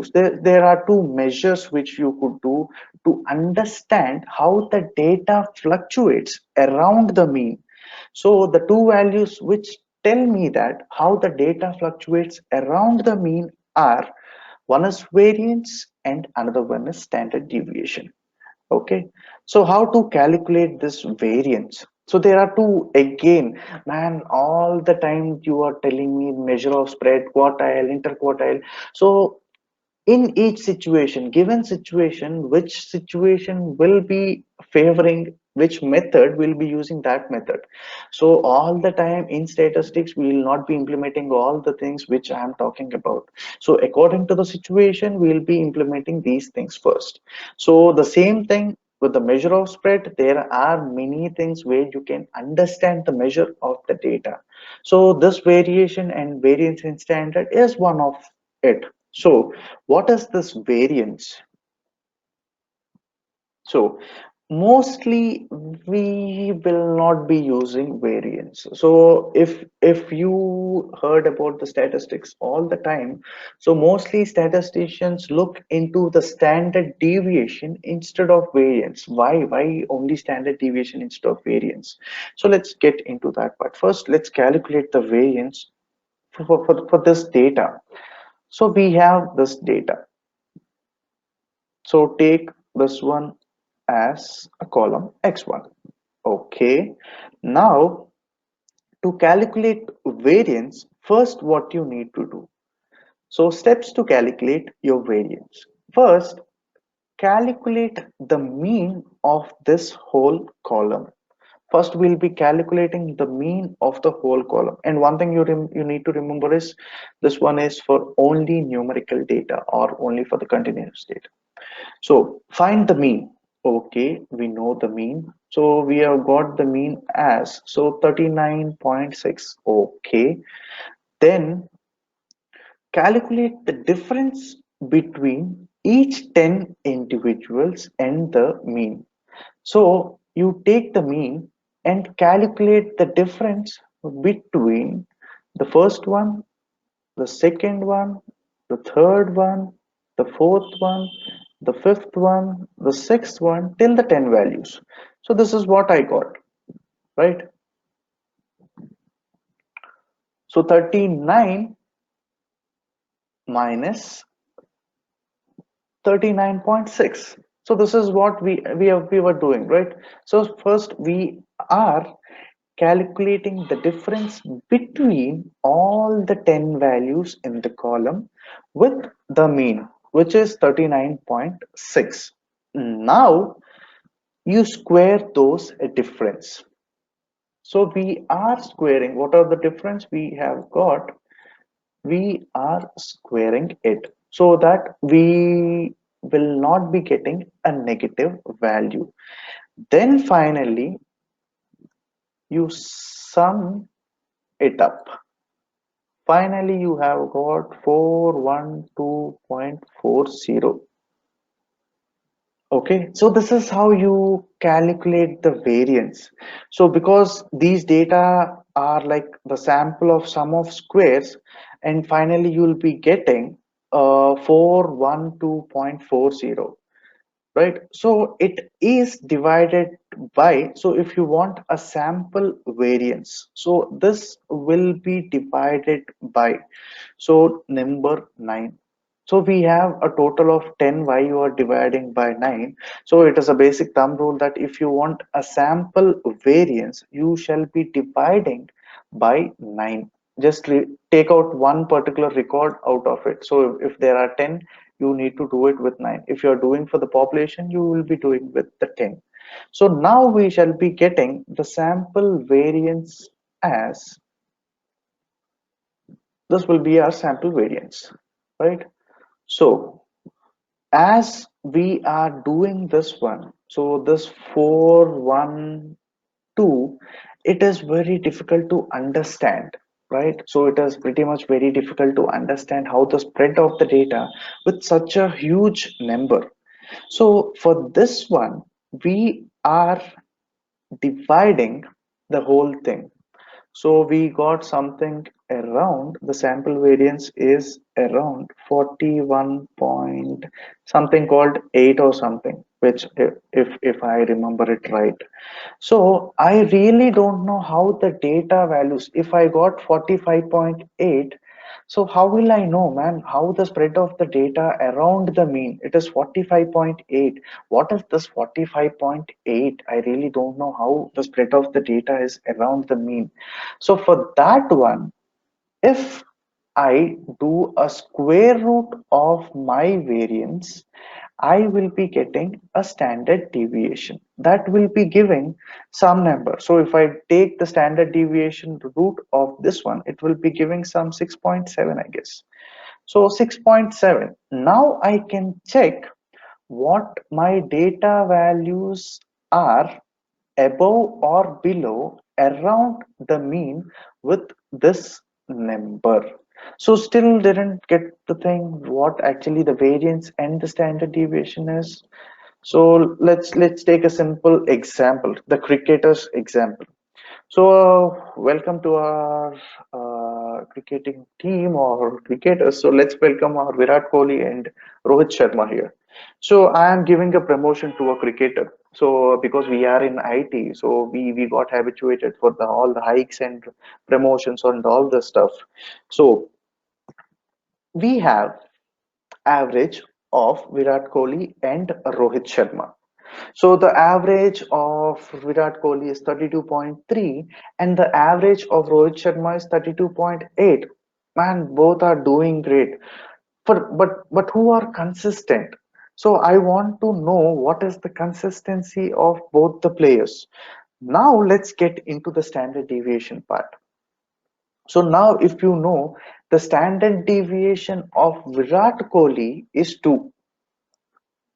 values. There are two measures which you could do to understand how the data fluctuates around the mean. So the two values which tell me that how the data fluctuates around the mean are, one is variance and another one is standard deviation. Okay, so how to calculate this variance? So there are two again, man, all the time you are telling me measure of spread, quartile, interquartile. So in each situation, given situation, which situation will be favoring which method, will be using that method. So all the time in statistics we will not be implementing all the things which I am talking about. So according to the situation we will be implementing these things first. So the same thing with the measure of spread, there are many things where you can understand the measure of the data. So this variation and variance in standard is one of it. So what is this variance? So mostly we will not be using variance. So if you heard about the statistics all the time, so mostly statisticians look into the standard deviation instead of variance. Why only standard deviation instead of variance? So let's get into that part. First, let's calculate the variance for this data. So we have this data. So take this one as a column x1. Okay. Now to calculate variance, first what you need to do. So steps to calculate your variance. First, calculate the mean of this whole column. First, we'll be calculating the mean of the whole column. And one thing you need to remember is this one is for only numerical data or only for the continuous data. So find the mean. Okay, we know the mean. So we have got the mean as, so 39.6. Okay, then calculate the difference between each 10 individuals and the mean. So you take the mean and calculate the difference between the first one, the second one, the third one, the fourth one, the fifth one, the sixth one, till the 10 values. So this is what I got, right? So 39 minus 39.6. So this is what we were doing, right? So first we are calculating the difference between all the 10 values in the column with the mean, which is 39.6. Now you square those difference. So we are squaring, what are the difference we have got? We are squaring it so that we will not be getting a negative value. Then finally you sum it up. Finally, you have got 412.40. Okay, so this is how you calculate the variance. So because these data are like the sample of sum of squares, and finally you will be getting 412.40. Right, so it is divided by, so if you want a sample variance, so this will be divided by, so number 9. So we have a total of 10. Why you are dividing by 9? So it is a basic thumb rule that if you want a sample variance, you shall be dividing by 9. Just take out one particular record out of it. So if there are 10, you need to do it with 9. If you are doing for the population, you will be doing with the 10. So now we shall be getting the sample variance as, this will be our sample variance, right? So as we are doing this one, so this 412, it is very difficult to understand, right? So it is pretty much very difficult to understand how the spread of the data with such a huge number. So for this one, we are dividing the whole thing. So we got something around, the sample variance is around 41 point something called 8 or something, which if I remember it right. So I really don't know how the data values, if I got 45.8, so how will I know, man, how the spread of the data around the mean? It is 45.8. What is this 45.8? I really don't know how the spread of the data is around the mean. So for that one, if I do a square root of my variance, I will be getting a standard deviation that will be giving some number. So if I take the standard deviation root of this one, it will be giving some 6.7, I guess. So 6.7. Now I can check what my data values are above or below around the mean with this number. So still didn't get the thing what actually the variance and the standard deviation is. So let's take a simple example, the cricketers example. So, welcome to our cricketing team or cricketers. So, let's welcome our Virat Kohli and Rohit Sharma here. So, I am giving a promotion to a cricketer. So, because we are in IT, so we got habituated for the all the hikes and promotions and all the stuff. So, we have average of Virat Kohli and Rohit Sharma. So the average of Virat Kohli is 32.3 and the average of Rohit Sharma is 32.8. Man, both are doing great. But who are consistent? So I want to know what is the consistency of both the players. Now let's get into the standard deviation part. So now if you know the standard deviation of Virat Kohli is 2.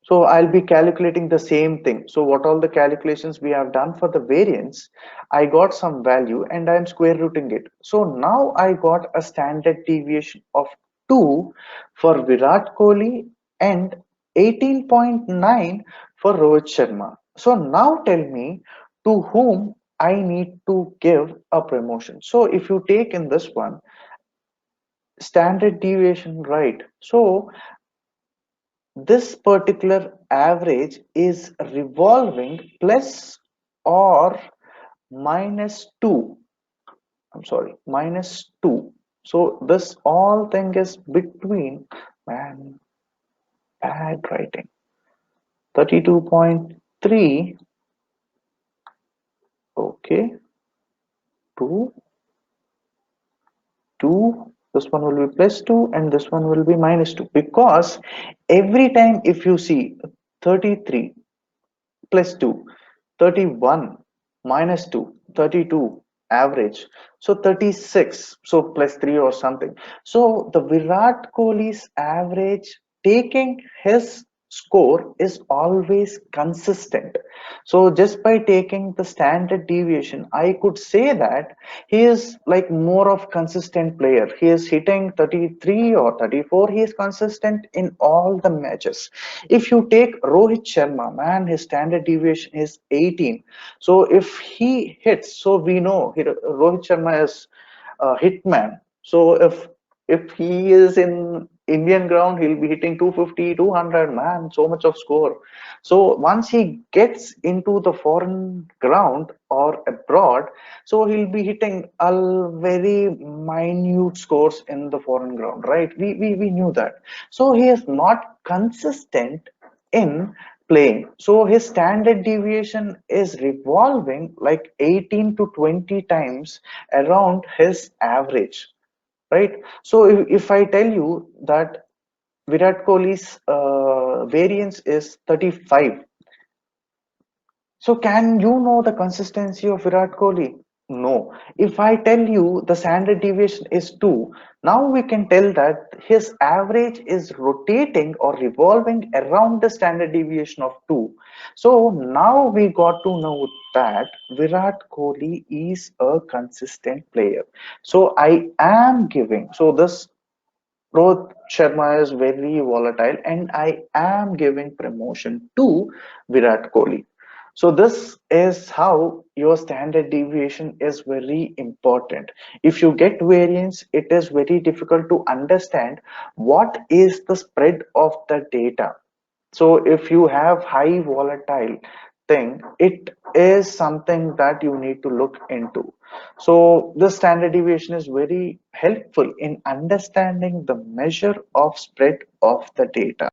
So I'll be calculating the same thing. So what all the calculations we have done for the variance, I got some value and I'm square rooting it. So now I got a standard deviation of 2 for Virat Kohli and 18.9 for Rohit Sharma. So now tell me to whom I need to give a promotion. So if you take in this one, standard deviation, right? So this particular average is revolving plus or minus 2. I'm sorry, minus 2. So this all thing is between, man, bad writing. 32.3, okay, 2, 2, this one will be plus 2 and this one will be minus 2 because every time if you see 33 plus 2, 31 minus 2, 32 average. So 36, so plus 3 or something. So the Virat Kohli's average taking his score is always consistent. So just by taking the standard deviation, I could say that he is like more of consistent player. He is hitting 33 or 34. He is consistent in all the matches. If you take Rohit Sharma, man, his standard deviation is 18. So if he hits, so we know Rohit Sharma is a hitman. So if he is in Indian ground, he'll be hitting 250, 200, man, so much of score. So once he gets into the foreign ground or abroad, so he'll be hitting a very minute scores in the foreign ground, right? We knew that. So he is not consistent in playing. So his standard deviation is revolving like 18 to 20 times around his average, right? So if I tell you that Virat Kohli's variance is 35, so can you know the consistency of Virat Kohli? No. If I tell you the standard deviation is 2, now we can tell that his average is rotating or revolving around the standard deviation of 2. So now we got to know that Virat Kohli is a consistent player. So I am giving, so this Rohit Sharma is very volatile and I am giving promotion to Virat Kohli. So this is how your standard deviation is very important. If you get variance, it is very difficult to understand what is the spread of the data. So if you have high volatile thing, it is something that you need to look into. So the standard deviation is very helpful in understanding the measure of spread of the data.